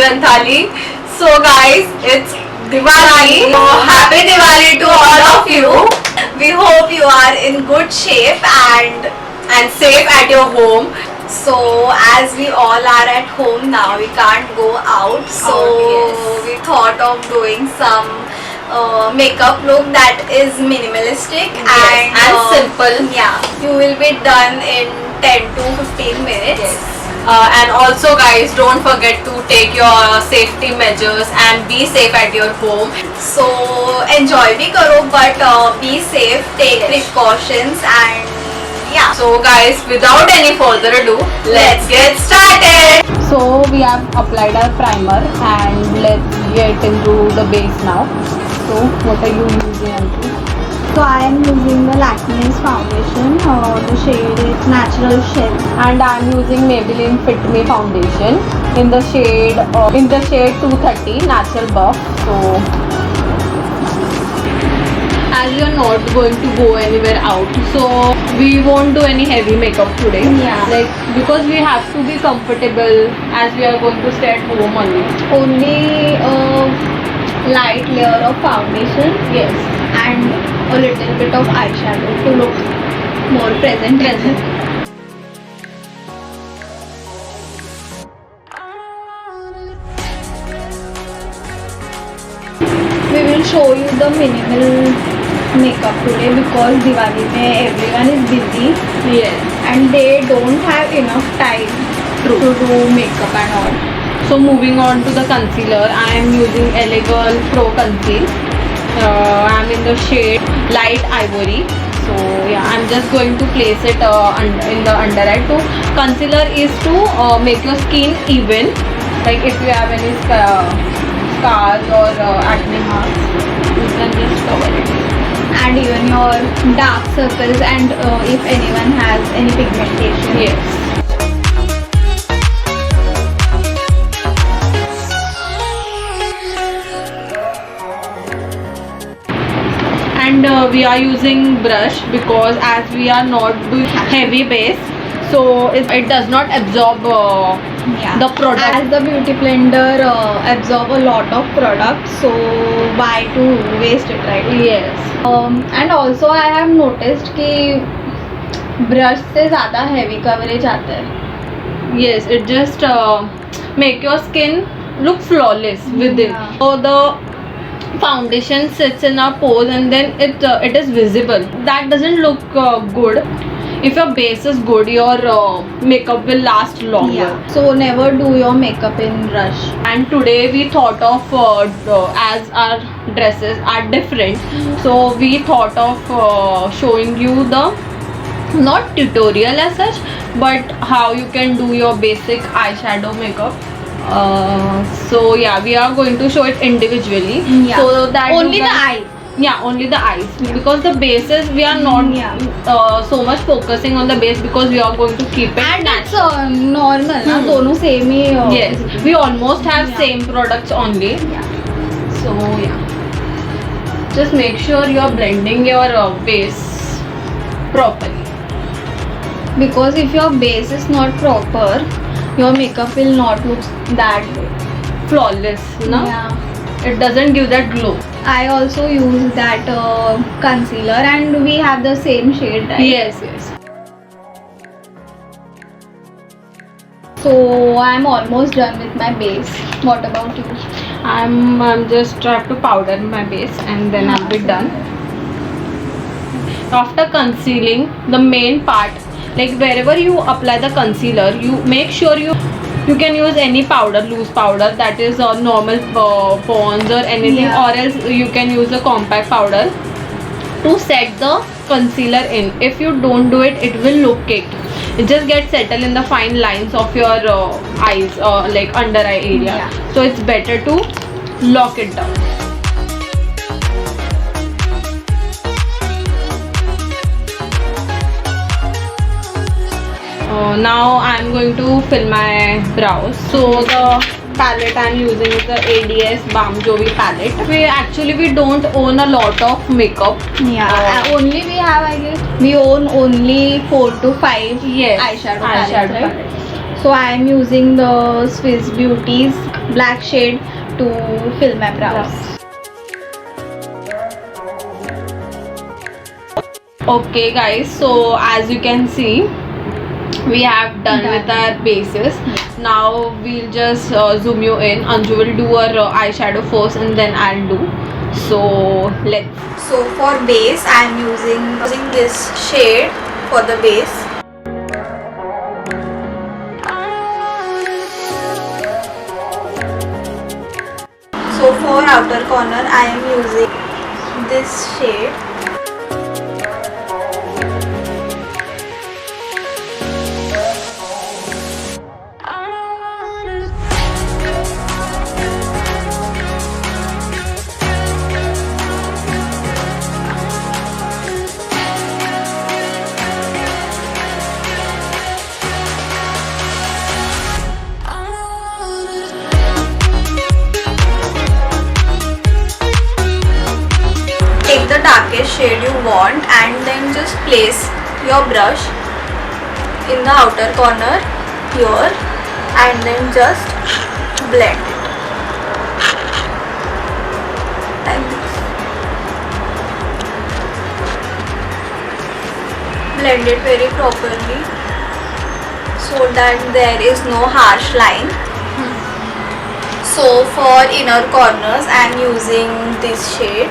Granthali. So guys, it's Diwali. So happy Diwali to all of you. We hope you are in good shape and safe at your home. So as we all are at home now, we can't go out. So we thought of doing some makeup look that is minimalistic and simple. Yeah, you will be done in 10 to 15 minutes. And also guys, don't forget to take your safety measures and be safe at your home. So enjoy bhi karo, but be safe, take precautions, and yeah. So guys, without any further ado, let's get started. So we have applied our primer and let's get into the base now. So what are you using, Anki? So I am using the Lakme's foundation. The shade is Natural Shell. And I am using Maybelline Fit Me foundation in the shade 230 Natural Buff. So as we are not going to go anywhere out, so we won't do any heavy makeup today. Yeah. Like because we have to be comfortable as we are going to stay at home only. Only a light layer of foundation. Yes. And a little bit of eyeshadow to look more present. We will show you the minimal makeup today because Diwali mein everyone is busy. Yes. And they don't have enough time to do makeup and all. So moving on to the concealer, I am using LA Girl Pro Conceal. I am in the shade Light Ivory. So yeah, I'm just going to place it in the under eye. So concealer is to make your skin even. Like if you have any scars or acne marks, you can just cover it. And even your dark circles and if anyone has any pigmentation. Yes. And we are using brush because as we are not doing heavy base, so it does not absorb the product. As the beauty blender absorb a lot of product, so why to waste it, right? Yes. And also I have noticed कि brush से ज़्यादा heavy coverage आता है. Yes, it just make your skin look flawless within. Yeah. So the foundation sits in our pores and then it is visible. That doesn't look good. If your base is good, your makeup will last longer. Yeah. So never do your makeup in rush. And today we thought of as our dresses are different, so we thought of showing you the not tutorial as such, but how you can do your basic eyeshadow makeup. So yeah, we are going to show it individually. Yeah. So that Only you the can- eye. Yeah, only the eyes, because the bases we are not so much focusing on the base because we are going to keep it And it's natural. normal ना, दोनों same he. Yes, we almost have Yeah. same products only. Yeah. So yeah, just make sure you are blending your base properly. Because if your base is not proper, your makeup will not look that good. Flawless, no? Yeah. It doesn't give that glow. I also use that concealer and we have the same shade, right? Yes, yes. So I'm almost done with my base. What about you? I'm just have to powder my base and then I'll be done. After concealing, the main part, like wherever you apply the concealer, you make sure you can use any powder, loose powder, that is normal Pond's or anything, Yeah. or else you can use a compact powder to set the concealer in. If you don't do it, it will look caked. It just gets settled in the fine lines of your eyes, like under eye area. Yeah. So it's better to lock it down. Now I'm going to fill my brows. So the palette I'm using is the ADS Balm Jovi palette. We don't own a lot of makeup. Yeah. Only we have, I guess, we own only 4 to 5 Yes, eyeshadow palettes, right? So I am using the Swiss Beauty's black shade to fill my brows. Okay guys, so as you can see, we have done with our bases. Now we'll just zoom you in. Anju will do her eyeshadow first and then I'll do. So let's. So for base, I am using this shade for the base. So for outer corner, I am using this shade. Take the darkest shade you want and then just place your brush in the outer corner here and then just blend it like this. Blend it very properly so that there is no harsh line. So for inner corners I am using this shade.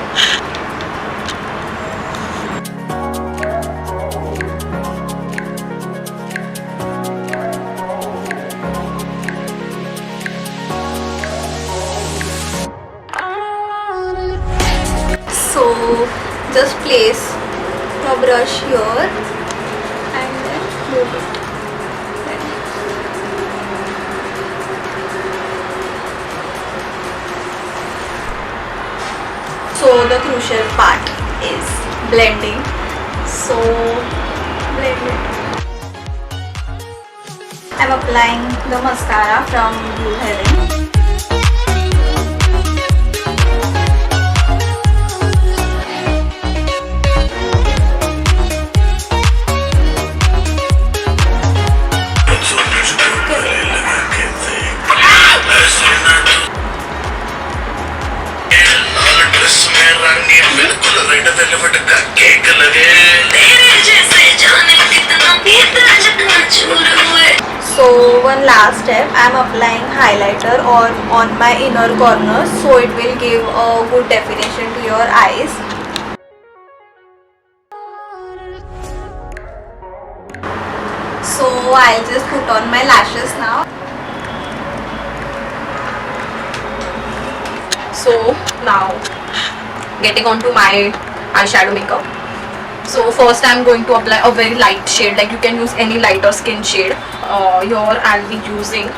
So just place your brush here and then move it. So the crucial part is blending. So blend it. I'm applying the mascara from Blue Heaven. So one last step, I am applying highlighter on my inner corners so it will give a good definition to your eyes. So I'll just put on my lashes now. So now getting on to my eyeshadow makeup. So first I'm going to apply a very light shade, like you can use any lighter skin shade. Here I'll be using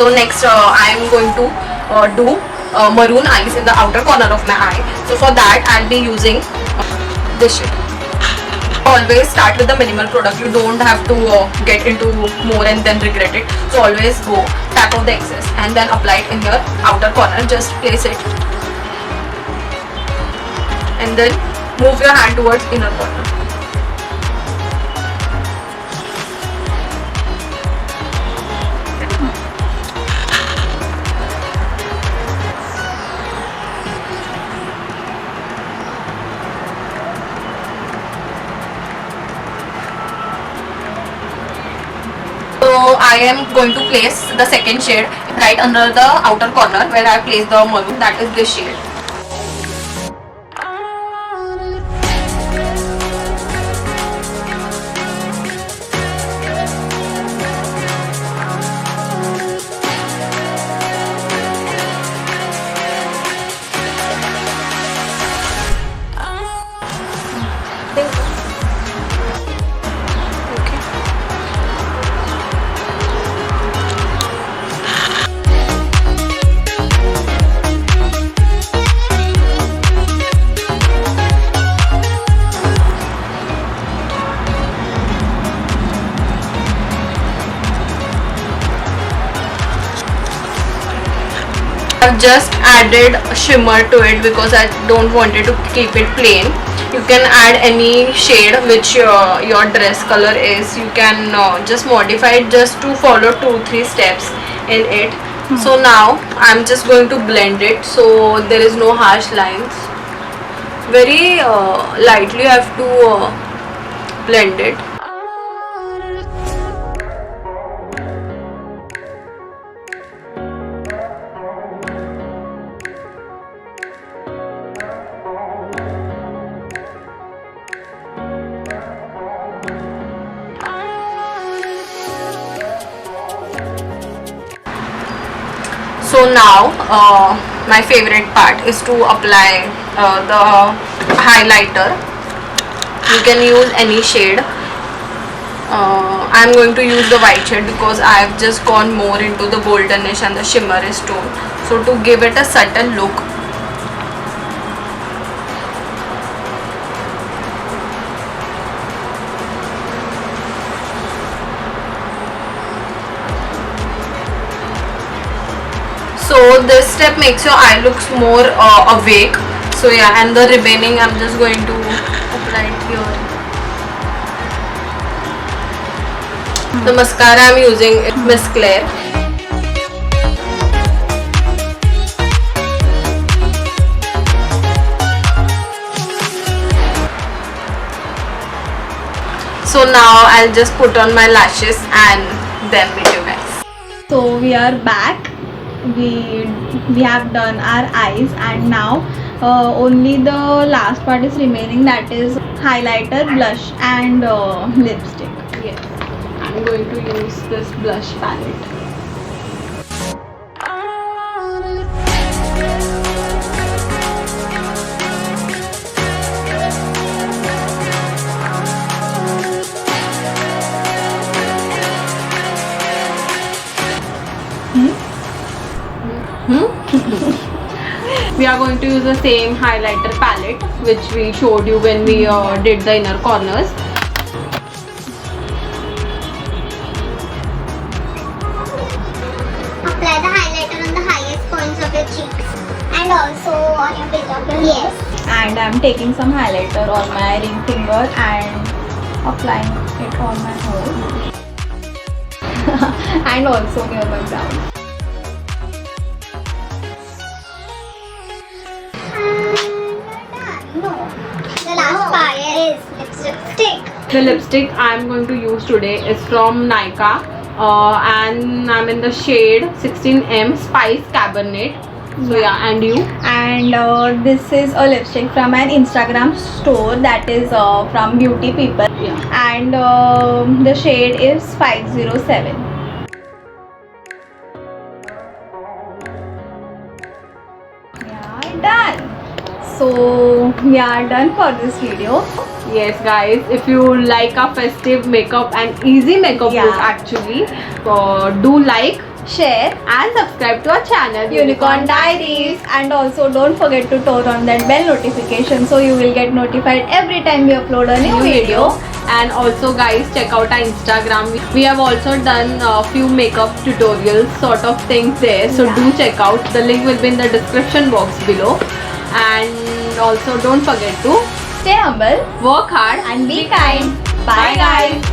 So next I am going to do maroon eyes in the outer corner of my eye. So for that I'll be using this shade. Always start with the minimal product. You don't have to get into more and then regret it. So always go tap off the excess and then apply it in your outer corner. Just place it and then move your hand towards inner corner. So I am going to place the second shade right under the outer corner where I placed the maroon, that is this shade. I've just added shimmer to it because I don't want it to keep it plain. You can add any shade which your dress color is. You can just modify it just to follow 2-3 steps in it. So now I'm just going to blend it so there is no harsh lines. Very lightly I have to blend it. So now my favorite part is to apply the highlighter. You can use any shade. I'm going to use the white shade because I've just gone more into the goldenish and the shimmerish tone. So to give it a subtle look. So this step makes your eye looks more awake. So yeah, and the remaining I'm just going to apply it here. The mascara I'm using is Miss Claire. So now I'll just put on my lashes and then meet you guys. So we are back. We have done our eyes, and now only the last part is remaining, that is highlighter, blush and lipstick. Yes, I'm going to use this blush palette. We are going to use the same highlighter palette which we showed you when we did the inner corners. Apply the highlighter on the highest points of your cheeks and also on your base of your yes. And I'm taking some highlighter on my ring finger and applying it on my nose and also near my brow. No, the last part is lipstick. The lipstick I'm going to use today is from Nykaa and I'm in the shade 16M Spice Cabernet. So yeah, and you? And this is a lipstick from an Instagram store, that is from Beauty People. Yeah. And the shade is 507. Yeah, done. So we are done for this video. Yes guys, if you like a festive makeup and easy makeup Yeah. look actually, do like, Share and subscribe to our channel Unicorn Diaries, and also don't forget to turn on that bell notification so you will get notified every time we upload a new video. And also guys, check out our Instagram. We have also done a few makeup tutorials sort of things there, so Yeah. do check out. The link will be in the description box below. And also don't forget to Stay humble work hard and be kind. Bye guys.